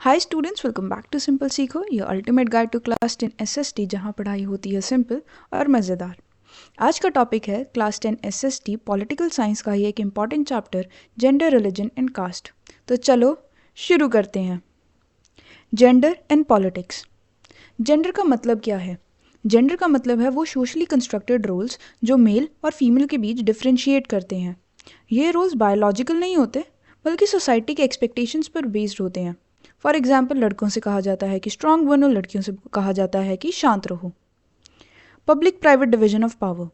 Hi students, welcome back to simple Seekho, your ultimate guide to class 10 SST, जहां पढ़ाई होती है सिंपल और मज़ेदार। आज का टॉपिक है क्लास 10 एसएसटी पॉलिटिकल साइंस का ही एक important chapter, gender, religion and caste. तो चलो शुरू करते हैं। Gender and politics. जेंडर का मतलब क्या है? जेंडर का मतलब है वो सोशली कंस्ट्रक्टेड रोल्स जो मेल और फीमेल के बीच डिफ्रेंशिएट करते हैं। ये रोल्स बायोलॉजिकल नहीं होते, बल्कि सोसाइटी के एक्सपेक्टेशंस पर बेस्ड होते हैं। फॉर एग्जाम्पल, लड़कों से कहा जाता है कि स्ट्रांग बनो, लड़कियों से कहा जाता है कि शांत रहो। Public private division of power.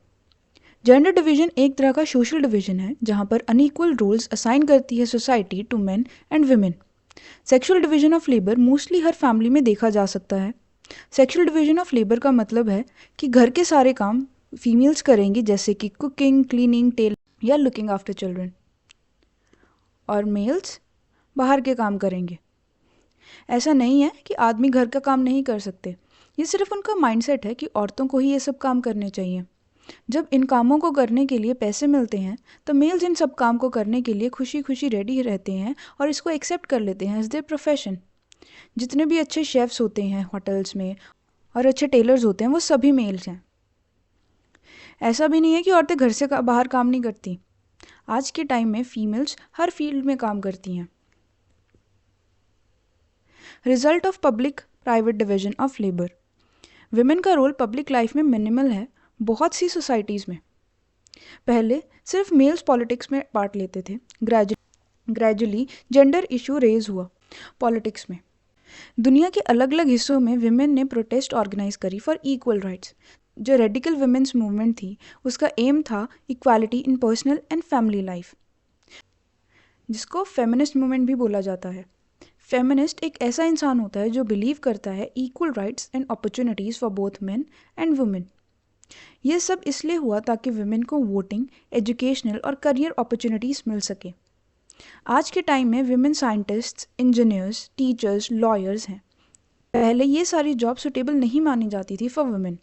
Gender division एक तरह का सोशल डिवीजन है जहां पर अनइक्वल रोल्स असाइन करती है society to men and women. Sexual division of labour mostly हर फैमिली में देखा जा सकता है। सेक्सुअल डिवीजन ऑफ लेबर का मतलब है कि घर के सारे काम फीमेल्स करेंगी, जैसे कि कुकिंग, क्लीनिंग, टेल या लुकिंग आफ्टर चिल्ड्रन, और मेल्स बाहर के काम करेंगे। ऐसा नहीं है कि आदमी घर का काम नहीं कर सकते, ये सिर्फ उनका माइंडसेट है कि औरतों को ही ये सब काम करने चाहिए। जब इन कामों को करने के लिए पैसे मिलते हैं तो मेल्स इन सब काम को करने के लिए खुशी खुशी रेडी रहते हैं और इसको एक्सेप्ट कर लेते हैं एज देयर प्रोफेशन। जितने भी अच्छे शेफ्स होते हैं होटल्स में और अच्छे टेलर्स होते हैं, वो सभी मेल्स हैं। ऐसा भी नहीं है कि औरतें घर से बाहर काम नहीं करती। आज के टाइम में फीमेल्स हर फील्ड में काम करती हैं। Result of public private division of labour. Women का रोल पब्लिक लाइफ में मिनिमल है बहुत सी सोसाइटीज़ में। पहले सिर्फ मेल्स पॉलिटिक्स में पार्ट लेते थे। ग्रेजुअली जेंडर इशू रेज हुआ पॉलिटिक्स में। दुनिया के अलग अलग हिस्सों में विमेन ने प्रोटेस्ट ऑर्गेनाइज करी फॉर इक्वल राइट्स। जो रेडिकल विमेंस मूवमेंट थी, उसका एम था equality in personal and family life, जिसको फेमिनिस्ट मूवमेंट भी बोला जाता है। फेमिनिस्ट एक ऐसा इंसान होता है जो बिलीव करता है equal rights and opportunities for both men and women. ये सब इसलिए हुआ ताकि वुमेन को वोटिंग, एजुकेशनल और करियर अपॉर्चुनिटीज़ मिल सके। आज के टाइम में women scientists, engineers, teachers, lawyers हैं। पहले ये सारी जॉब सुटेबल नहीं मानी जाती थी फॉर वुमेन।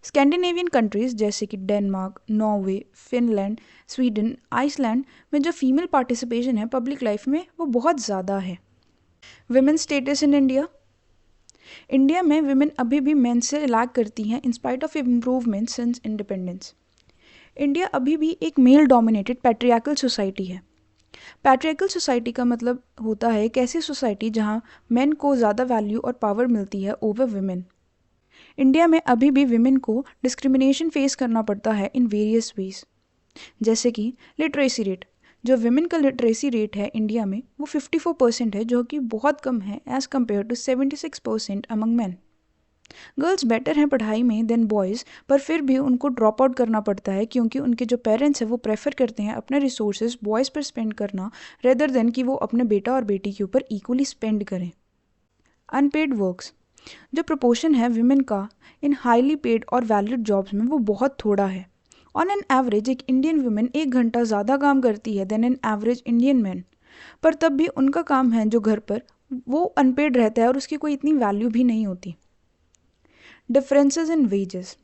स्कैंडिनेवियन कंट्रीज़ जैसे कि Denmark, Norway, Finland, Sweden, Iceland में जो फीमेल पार्टिसिपेशन है पब्लिक लाइफ में, वो बहुत ज़्यादा है। Women status in India. India में विमेन अभी भी मेन से लैग करती हैं in spite of improvement since independence. India अभी भी एक मेल डोमिनेटेड पैट्रियार्कल सोसाइटी है। पैट्रियार्कल सोसाइटी का मतलब होता है एक ऐसी सोसाइटी जहां मेन को ज़्यादा वैल्यू और पावर मिलती है ओवर विमेन। इंडिया में अभी भी विमेन को डिस्क्रिमिनेशन फेस करना पड़ता है इन वेरियस वेज, जैसे कि लिटरेसी रेट। जो विमेन का लिटरेसी रेट है इंडिया में, वो 54% है, जो कि बहुत कम है as compare to 76% among man. Girls better हैं पढ़ाई में देन बॉयज़, पर फिर भी उनको ड्रॉप आउट करना पड़ता है क्योंकि उनके जो पेरेंट्स हैं वो प्रेफर करते हैं अपने रिसोर्सेज बॉयज़ पर स्पेंड करना रेदर देन कि वो अपने बेटा और बेटी के ऊपर इक्वली स्पेंड करें। Unpaid works. जो प्रोपोर्शन है विमेन का इन हाईली पेड और वैलिड जॉब्स में, वो बहुत थोड़ा है। ऑन एन एवरेज एक इंडियन वुमेन 1 घंटा ज़्यादा काम करती है than an average Indian man, पर तब भी उनका काम है जो घर पर, वो अनपेड रहता है और उसकी कोई इतनी वैल्यू भी नहीं होती। Differences in wages.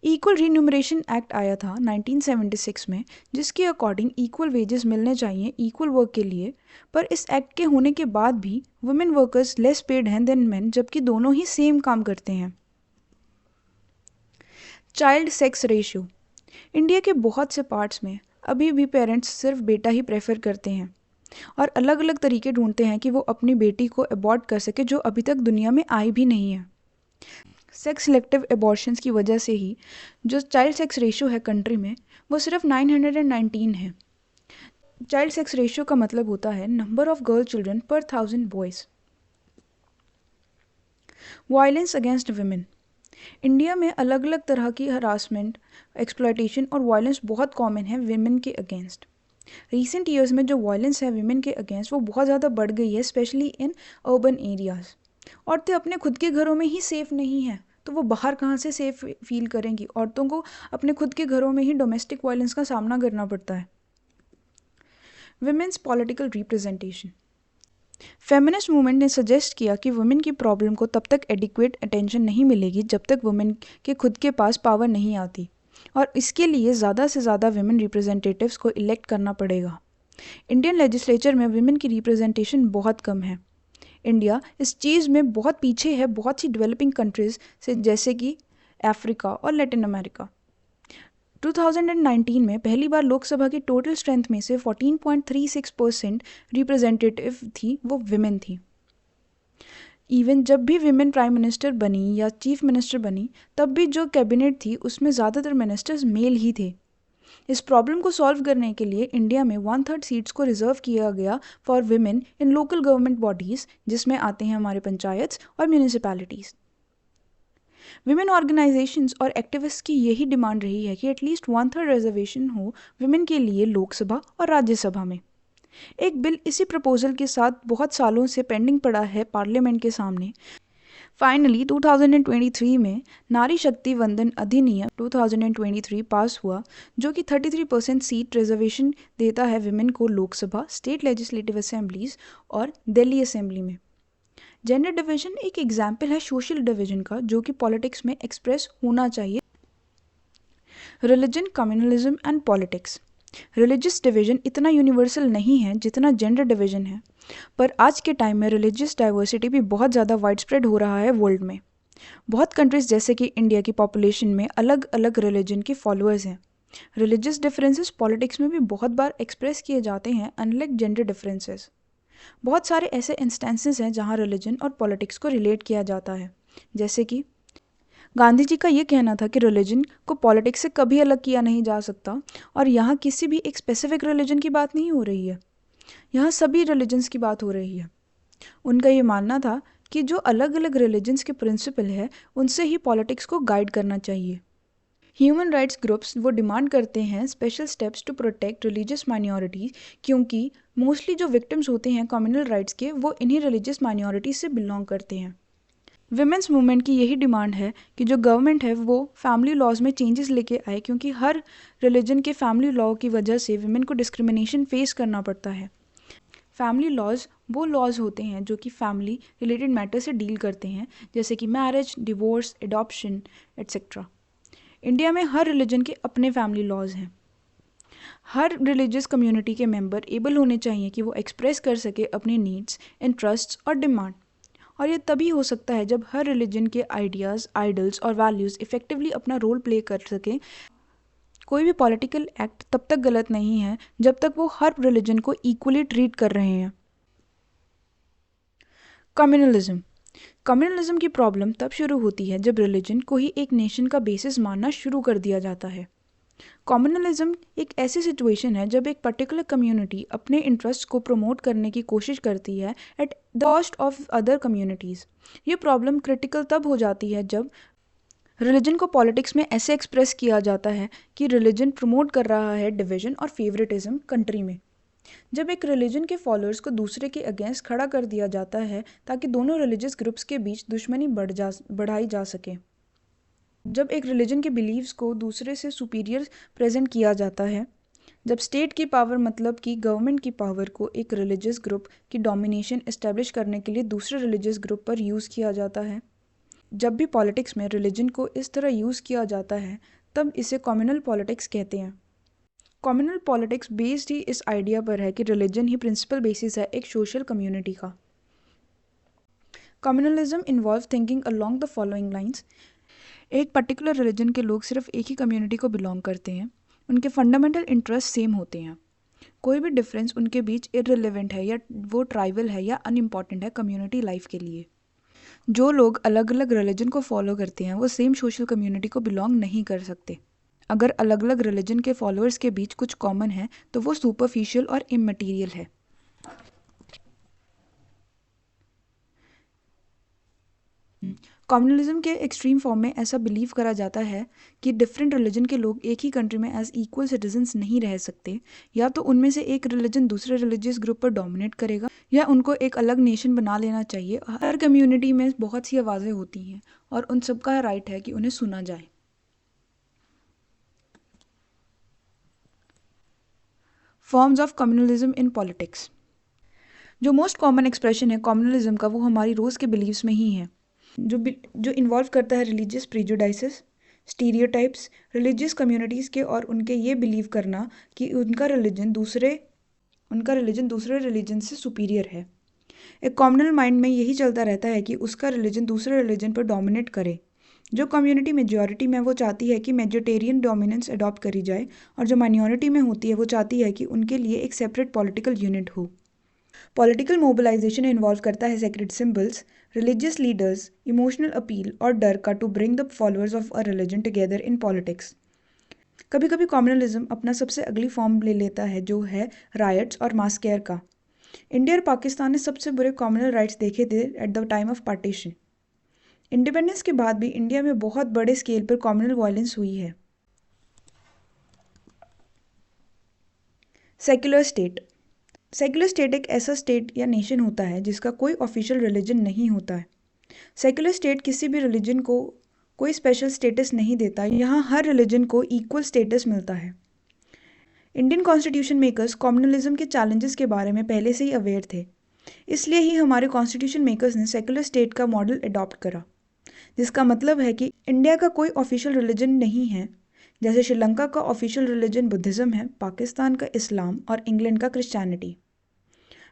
Equal remuneration act आया था 1976 में, जिसके अकॉर्डिंग इक्वल वेजेस मिलने चाहिए इक्वल वर्क के लिए, पर इस एक्ट के होने के बाद भी वुमेन वर्कर्स लेस पेड हैं देन मेन, जबकि दोनों ही सेम काम करते हैं। Child sex ratio. इंडिया के बहुत से पार्ट्स में अभी भी पेरेंट्स सिर्फ बेटा ही प्रेफर करते हैं और अलग अलग तरीके ढूंढते हैं कि वो अपनी बेटी को अबॉर्ट कर सके, जो अभी तक दुनिया में आई भी नहीं है। सेक्स सिलेक्टिव एबॉर्शंस की वजह से ही जो चाइल्ड सेक्स रेशियो है कंट्री में, वो सिर्फ 919 है। चाइल्ड सेक्स रेशियो का मतलब होता है नंबर ऑफ गर्ल चिल्ड्रन पर 1000 boys. Violence against women. India में अलग अलग तरह की हरासमेंट, एक्सप्लॉयटेशन और वायलेंस बहुत कॉमन है विमेन के अगेंस्ट। रिसेंट ईयर्स में जो वायलेंस है विमेन के अगेंस्ट, वो बहुत ज़्यादा बढ़ गई है, स्पेशली इन अर्बन एरियाज़। औरतें अपने खुद के घरों में ही सेफ़ नहीं हैं, तो वो बाहर कहाँ से सेफ फील करेंगी? औरतों को अपने खुद के घरों में ही डोमेस्टिक वायलेंस का सामना करना पड़ता है। Women's political representation. Feminist movement ने सजेस्ट किया कि वुमेन की प्रॉब्लम को तब तक एडिक्वेट अटेंशन नहीं मिलेगी जब तक वुमेन के खुद के पास पावर नहीं आती, और इसके लिए ज़्यादा से ज़्यादा विमेन रिप्रेजेंटेटिव्स को इलेक्ट करना पड़ेगा। इंडियन लेजिस्लेचर में विमेन की रिप्रेजेंटेशन बहुत कम है। इंडिया इस चीज़ में बहुत पीछे है बहुत सी डेवलपिंग कंट्रीज़ से, जैसे कि अफ्रीका और लैटिन अमेरिका। 2019 में पहली बार लोकसभा की टोटल स्ट्रेंथ में से 14.36% रिप्रेजेंटेटिव थी वो विमेन थी। इवन जब भी विमेन प्राइम मिनिस्टर बनी या चीफ मिनिस्टर बनी, तब भी जो कैबिनेट थी उसमें ज़्यादातर मिनिस्टर्स मेल ही थे। इस प्रॉब्लम को सॉल्व करने के लिए इंडिया में 1/3 सीट्स को रिजर्व किया गया for women in local government bodies, जिसमें आते हैं हमारे पंचायत्स और म्यूनिसिपैलिटीज़। विमेन ऑर्गेनाइजेशंस और एक्टिविस्ट की यही डिमांड रही है कि एटलीस्ट 1/3 रिजर्वेशन हो विमेन के लिए लोकसभा और राज्यसभा में। एक बिल इसी प्रपोजल के साथ बहुत सालों से पेंडिंग पड़ा है पार्लियामेंट के सामने। फाइनली 2023 में नारी शक्ति वंदन अधिनियम 2023 पास हुआ, जो कि 33% सीट रिजर्वेशन देता है विमेन को लोकसभा, स्टेट लेजिस्लेटिव असेंबलीज और दिल्ली असेंबली में। जेंडर डिवीजन एक एग्जाम्पल है सोशल डिवीजन का, जो कि पॉलिटिक्स में एक्सप्रेस होना चाहिए। Religion, communalism and politics. Religious division इतना यूनिवर्सल नहीं है जितना जेंडर डिवीजन है, पर आज के टाइम में रिलीजियस डाइवर्सिटी भी बहुत ज़्यादा वाइड स्प्रेड हो रहा है वर्ल्ड में। बहुत कंट्रीज़ जैसे कि इंडिया की पॉपुलेशन में अलग अलग रिलीजन के फॉलोअर्स हैं। रिलीजियस डिफरेंसेस पॉलिटिक्स में भी बहुत बार एक्सप्रेस किए जाते हैं, अनलाइक जेंडर डिफरेंसेस। बहुत सारे ऐसे इंस्टेंसेस हैं जहाँ रिलीजन और पॉलिटिक्स को रिलेट किया जाता है, जैसे कि गांधी जी का ये कहना था कि रिलीजन को पॉलिटिक्स से कभी अलग किया नहीं जा सकता, और यहाँ किसी भी एक स्पेसिफिक रिलीजन की बात नहीं हो रही है, यहाँ सभी रिलीजन्स की बात हो रही है। उनका ये मानना था कि जो अलग अलग रिलीजन्स के प्रिंसिपल है उनसे ही पॉलिटिक्स को गाइड करना चाहिए। ह्यूमन राइट्स ग्रुप्स वो डिमांड करते हैं special steps to protect religious minorities, क्योंकि मोस्टली जो विक्टिम्स होते हैं कम्युनल राइट्स के वो इन्हीं रिलीजियस माइनॉरिटीज़ से बिलोंग करते हैं। विमेंस मूवमेंट की यही डिमांड है कि जो गवर्नमेंट है वो फैमिली लॉज में चेंजेस लेके आए, क्योंकि हर रिलीजन के फैमिली लॉ की वजह से विमेन को डिस्क्रिमिनेशन फेस करना पड़ता है। फैमिली लॉज वो लॉज होते हैं जो कि फैमिली रिलेटेड मैटर से डील करते हैं, जैसे कि marriage, divorce, adoption etcetera. India में हर रिलीजन के अपने फैमिली लॉज हैं। हर रिलीजियस कम्युनिटी के मेंबर एबल होने चाहिए कि वो एक्सप्रेस कर सके अपने नीड्स, इंटरेस्ट्स और डिमांड, और ये तभी हो सकता है जब हर रिलीजन के आइडियाज़, आइडल्स और वैल्यूज़ इफ़ेक्टिवली अपना रोल प्ले कर सकें। कोई भी पॉलिटिकल एक्ट तब तक गलत नहीं है जब तक वो हर रिलीजन को इक्वली ट्रीट कर रहे हैं। कम्युनलिज्म। कम्युनलिज्म की प्रॉब्लम तब शुरू होती है जब रिलीजन को ही एक नेशन का बेसिस मानना शुरू कर दिया जाता है। कम्युनलिज्म एक ऐसी सिचुएशन है जब एक पर्टिकुलर कम्युनिटी अपने इंटरेस्ट को प्रमोट करने की कोशिश करती है at the cost of other communities. ये प्रॉब्लम क्रिटिकल तब हो जाती है जब रिलीजन को पॉलिटिक्स में ऐसे एक्सप्रेस किया जाता है कि रिलीजन प्रमोट कर रहा है डिवीजन और फेवरेटिज्म कंट्री में। जब एक रिलीजन के फॉलोअर्स को दूसरे के अगेंस्ट खड़ा कर दिया जाता है ताकि दोनों रिलीजियस ग्रुप्स के बीच दुश्मनी बढ़ाई जा सके। जब एक रिलीजन के बिलीव्स को दूसरे से सुपीरियर प्रेजेंट किया जाता है। जब स्टेट की पावर मतलब कि गवर्नमेंट की पावर को एक रिलीजियस ग्रुप की डोमिनेशन इस्टेब्लिश करने के लिए दूसरे रिलीजियस ग्रुप पर यूज़ किया जाता है। जब भी पॉलिटिक्स में रिलीजन को इस तरह यूज़ किया जाता है तब इसे कम्युनल पॉलिटिक्स कहते हैं। कम्युनल पॉलिटिक्स बेस्ड ही इस आइडिया पर है कि रिलीजन ही प्रिंसिपल बेसिस है एक सोशल कम्युनिटी का। Communalism involve thinking along the following lines. एक पर्टिकुलर रिलीजन के लोग सिर्फ एक ही कम्युनिटी को बिलोंग करते हैं, उनके फंडामेंटल इंटरेस्ट सेम होते हैं, कोई भी डिफरेंस उनके बीच इररिलेवेंट है या वो ट्राइबल है या अनइम्पॉर्टेंट है कम्युनिटी लाइफ के लिए। जो लोग अलग अलग रिलीजन को फॉलो करते हैं वो सेम सोशल कम्युनिटी को बिलोंग नहीं कर सकते। अगर अलग अलग रिलीजन के फॉलोअर्स के बीच कुछ कॉमन है तो वो सुपरफिशियल और इमटेरियल है। कम्युनलिज्म के एक्सट्रीम फॉर्म में ऐसा बिलीव करा जाता है कि डिफरेंट रिलीजन के लोग एक ही कंट्री में एज इक्वल सिटीजन्स नहीं रह सकते, या तो उनमें से एक रिलीजन दूसरे रिलीजियस ग्रुप पर डोमिनेट करेगा या उनको एक अलग नेशन बना लेना चाहिए। हर कम्युनिटी में बहुत सी आवाज़ें होती हैं और उन सबका राइट है कि उन्हें सुना जाए। Forms of communalism in politics. जो मोस्ट कॉमन एक्सप्रेशन है कम्युनलिज्म का वो हमारी रोज़ के बिलीव्स में ही है, जो इन्वॉल्व करता है रिलीजियस प्रीजुडाइसेस, स्टीरियोटाइप्स, रिलीजियस कम्युनिटीज़ के और उनके ये बिलीव करना कि उनका रिलीजन दूसरे रिलीजन से सुपीरियर है। एक कॉम्युनल माइंड में यही चलता रहता है कि उसका रिलीजन दूसरे रिलीजन पर डोमिनेट करे। जो कम्युनिटी मेजॉरिटी में वो चाहती है कि मेजोरिटेरियन डोमिनेंस अडॉप्ट करी जाए, और जो माइनॉरिटी में होती है वो चाहती है कि उनके लिए एक सेपरेट पॉलिटिकल यूनिट हो। पॉलिटिकल मोबिलाइजेशन इन्वॉल्व करता है sacred symbols, religious leaders, emotional appeal और डर का to bring the followers of a religion together in politics. कभी कभी कम्युनलिज्म अपना सबसे अगली फॉर्म ले लेता है, जो है रायट्स और मास्केयर का। इंडिया और पाकिस्तान ने सबसे बुरे कम्युनल राइट्स देखे थे at the time of partition. Independence के बाद भी इंडिया में बहुत बड़े स्केल पर कम्युनल वायलेंस हुई है। Secular state. सेक्युलर स्टेट एक ऐसा स्टेट या नेशन होता है जिसका कोई ऑफिशियल रिलीजन नहीं होता है। सेक्युलर स्टेट किसी भी रिलीजन को कोई स्पेशल स्टेटस नहीं देता, यहाँ हर रिलीजन को इक्वल स्टेटस मिलता है। इंडियन कॉन्स्टिट्यूशन मेकर्स कम्युनलिज्म के चैलेंजेस के बारे में पहले से ही अवेयर थे, इसलिए ही हमारे कॉन्स्टिट्यूशन मेकर्स ने सेक्युलर स्टेट का मॉडल अडॉप्ट करा, जिसका मतलब है कि इंडिया का कोई ऑफिशियल रिलीजन नहीं है। जैसे श्रीलंका का ऑफिशियल रिलीजन बुद्धिज़्म है, पाकिस्तान का इस्लाम और इंग्लैंड का क्रिश्चियनिटी।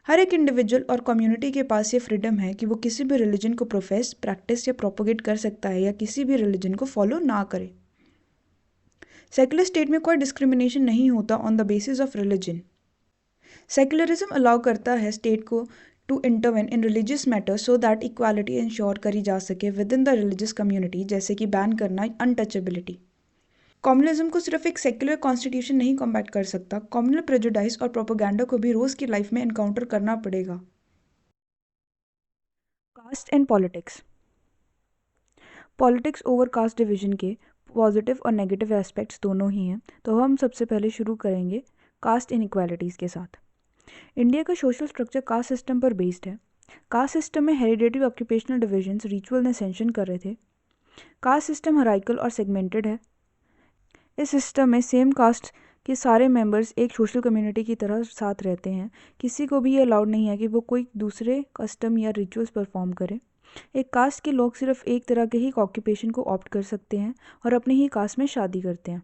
हर एक इंडिविजुअल और कम्युनिटी के पास ये फ्रीडम है कि वो किसी भी रिलीजन को प्रोफेस, प्रैक्टिस या प्रोपोगेट कर सकता है या किसी भी रिलीजन को फॉलो ना करे। सेक्युलर स्टेट में कोई डिस्क्रिमिनेशन नहीं होता on the basis of religion. Secularism allow करता है स्टेट को to intervene in religious matters so that equality ensure करी जा सके within the religious community, जैसे कि बैन करना अनटचेबिलिटी। कम्युनलिज्म को सिर्फ एक सेक्युलर कॉन्स्टिट्यूशन नहीं कॉम्बैट कर सकता, कम्युनल प्रेजुडाइज और प्रोपोगेंडा को भी रोज़ की लाइफ में एनकाउंटर करना पड़ेगा। Caste and politics. Politics over caste division के पॉजिटिव और नेगेटिव एस्पेक्ट्स दोनों ही हैं, तो हम सबसे पहले शुरू करेंगे कास्ट इनइक्वालिटीज़ के साथ। इंडिया का सोशल स्ट्रक्चर कास्ट सिस्टम पर बेस्ड है। कास्ट सिस्टम में हेरिडेटरी ऑक्यूपेशनल डिविजन्स रिचुअल ने सेंशन कर रहे थे। कास्ट सिस्टम हायरार्किकल और सेगमेंटेड है। इस सिस्टम में सेम कास्ट के सारे मेंबर्स एक सोशल कम्युनिटी की तरह साथ रहते हैं। किसी को भी ये अलाउड नहीं है कि वो कोई दूसरे कस्टम या रिचुअल्स परफॉर्म करे। एक कास्ट के लोग सिर्फ एक तरह के ही ऑक्यूपेशन को ऑप्ट कर सकते हैं और अपने ही कास्ट में शादी करते हैं।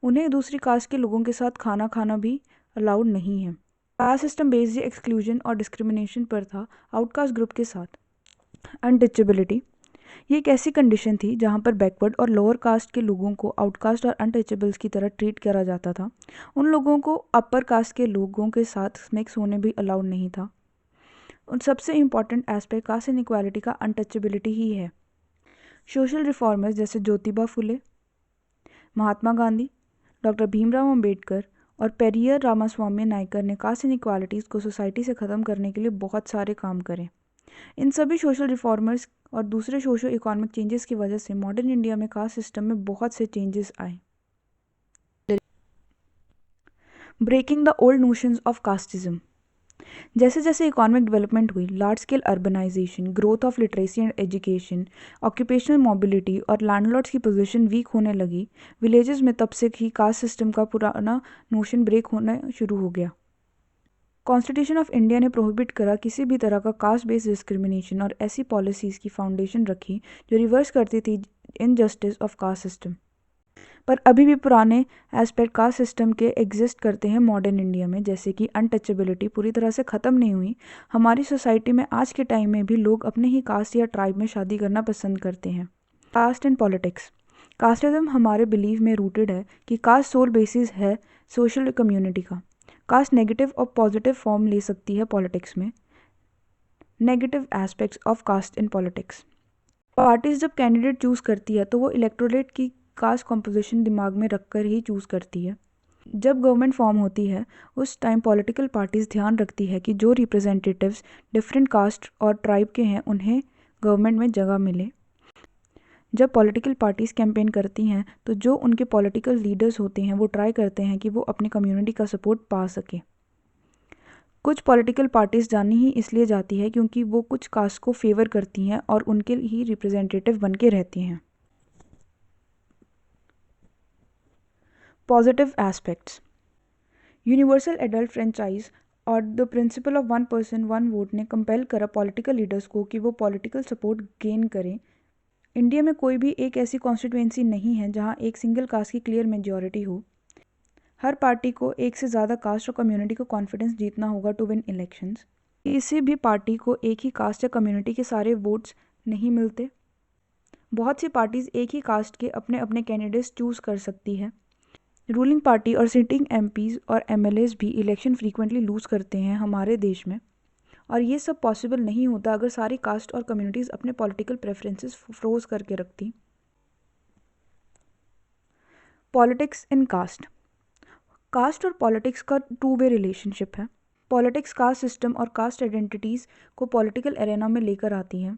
उन्हें दूसरी कास्ट के लोगों के साथ खाना खाना भी अलाउड नहीं है। कास्ट सिस्टम बेस्ड एक्सक्लूजन और डिस्क्रिमिनेशन पर था आउटकास्ट ग्रुप के साथ। अनटचेबिलिटी, ये एक ऐसी कंडीशन थी जहाँ पर बैकवर्ड और लोअर कास्ट के लोगों को आउटकास्ट और अनटचेबल्स की तरह ट्रीट करा जाता था। उन लोगों को अपर कास्ट के लोगों के साथ मिक्स होने भी अलाउड नहीं था। उन सबसे इम्पॉर्टेंट एस्पेक्ट कास्ट इनइक्वालिटी का अनटचेबिलिटी ही है। सोशल रिफॉर्मर्स जैसे ज्योतिबा फुले, महात्मा गांधी, डॉक्टर भीमराव अम्बेडकर और पेरियर रामास्वामी नायकर ने कास्ट इनइक्वालिटीज़ को सोसाइटी से ख़त्म करने के लिए बहुत सारे काम करे। इन सभी सोशल रिफॉर्मर्स और दूसरे सोशो इकोनॉमिक चेंजेस की वजह से मॉडर्न इंडिया में कास्ट सिस्टम में बहुत से चेंजेस आए। Breaking the old notions of casteism. जैसे जैसे इकोनॉमिक डेवलपमेंट हुई, large scale urbanisation, growth of literacy and education, occupational mobility और लैंडलॉर्ड्स की पोजीशन वीक होने लगी, विलेजेस में तब से ही कास्ट सिस्टम का पुराना नोशन ब्रेक होना शुरू हो गया। कॉन्स्टिट्यूशन ऑफ इंडिया ने प्रोहिबिट करा किसी भी तरह का कास्ट बेस्ड डिस्क्रिमिनेशन और ऐसी पॉलिसीज़ की फाउंडेशन रखी जो रिवर्स करती थी इनजस्टिस ऑफ कास्ट सिस्टम। पर अभी भी पुराने एस्पेक्ट कास्ट सिस्टम के एग्जिस्ट करते हैं मॉडर्न इंडिया में, जैसे कि अनटचेबिलिटी पूरी तरह से ख़त्म नहीं हुई। हमारी सोसाइटी में आज के टाइम में भी लोग अपने ही कास्ट या ट्राइब में शादी करना पसंद करते हैं। Caste and politics. कास्टिज्म हमारे बिलीव में रूटेड है कि कास्ट सोल बेसिस है सोशल कम्युनिटी का। कास्ट नेगेटिव और पॉजिटिव फॉर्म ले सकती है पॉलिटिक्स में। Negative aspects of caste in politics. Parties जब कैंडिडेट चूज़ करती है तो वो इलेक्टोरेट की कास्ट कॉम्पोजिशन दिमाग में रखकर ही चूज़ करती है। जब गवर्नमेंट फॉर्म होती है उस टाइम पॉलिटिकल पार्टीज ध्यान रखती है कि जो रिप्रेजेंटेटिव्स डिफरेंट कास्ट और ट्राइब के हैं उन्हें गवर्नमेंट में जगह मिले। जब पॉलिटिकल पार्टीज़ कैंपेन करती हैं तो जो उनके पॉलिटिकल लीडर्स होते हैं वो ट्राई करते हैं कि वो अपनी कम्युनिटी का सपोर्ट पा सके। कुछ पॉलिटिकल पार्टीज़ जानी ही इसलिए जाती है क्योंकि वो कुछ कास्ट को फेवर करती हैं और उनके ही रिप्रेजेंटेटिव बन के रहती हैं। Positive aspects. Universal adult franchise और the principle of one person one vote ने कंपेल करा पॉलिटिकल लीडर्स को कि वो पॉलिटिकल सपोर्ट गेन करें। इंडिया में कोई भी एक ऐसी कॉन्स्टिट्यूएंसी नहीं है जहां एक सिंगल कास्ट की क्लियर मेजॉरिटी हो। हर पार्टी को एक से ज़्यादा कास्ट और कम्युनिटी को कॉन्फिडेंस जीतना होगा टू विन इलेक्शंस। किसी भी पार्टी को एक ही कास्ट या कम्युनिटी के सारे वोट्स नहीं मिलते। बहुत सी पार्टीज एक ही कास्ट के अपने अपने कैंडिडेट्स चूज कर सकती है। रूलिंग पार्टी और सिटिंग एमपीज और एमएलएज भी इलेक्शन फ्रीक्वेंटली लूज करते हैं हमारे देश में, और ये सब पॉसिबल नहीं होता अगर सारी कास्ट और कम्युनिटीज़ अपने पॉलिटिकल प्रेफरेंसेस फ्रोज करके रखती। Politics in caste. कास्ट और पॉलिटिक्स का टू वे रिलेशनशिप है। पॉलिटिक्स कास्ट सिस्टम और कास्ट आइडेंटिटीज़ को पॉलिटिकल एरेना में लेकर आती हैं,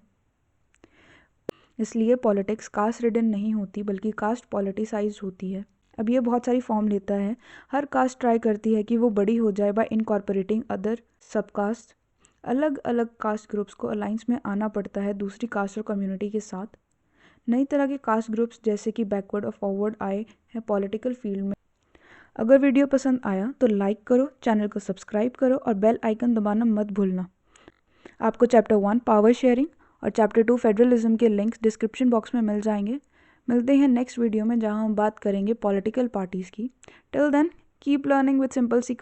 इसलिए पॉलिटिक्स कास्ट रिडन नहीं होती बल्कि कास्ट पॉलिटिसाइज्ड होती है। अब ये बहुत सारी फॉर्म लेता है। हर कास्ट ट्राई करती है कि वो बड़ी हो जाए बाय इनकॉर्पोरेटिंग अदर सब कास्ट। अलग अलग कास्ट ग्रुप्स को अलाइंस में आना पड़ता है दूसरी कास्ट और कम्युनिटी के साथ। नई तरह के कास्ट ग्रुप्स जैसे कि बैकवर्ड और फॉरवर्ड आए हैं पॉलिटिकल फील्ड में। अगर वीडियो पसंद आया तो लाइक करो, चैनल को सब्सक्राइब करो और बेल आइकन दबाना मत भूलना। आपको चैप्टर 1 पावर शेयरिंग और चैप्टर 2 फेडरलिज्म के लिंक्स डिस्क्रिप्शन बॉक्स में मिल जाएंगे। मिलते हैं नेक्स्ट वीडियो में जहां हम बात करेंगे पॉलिटिकल पार्टीज़ की। Till then keep learning with simple सीखो।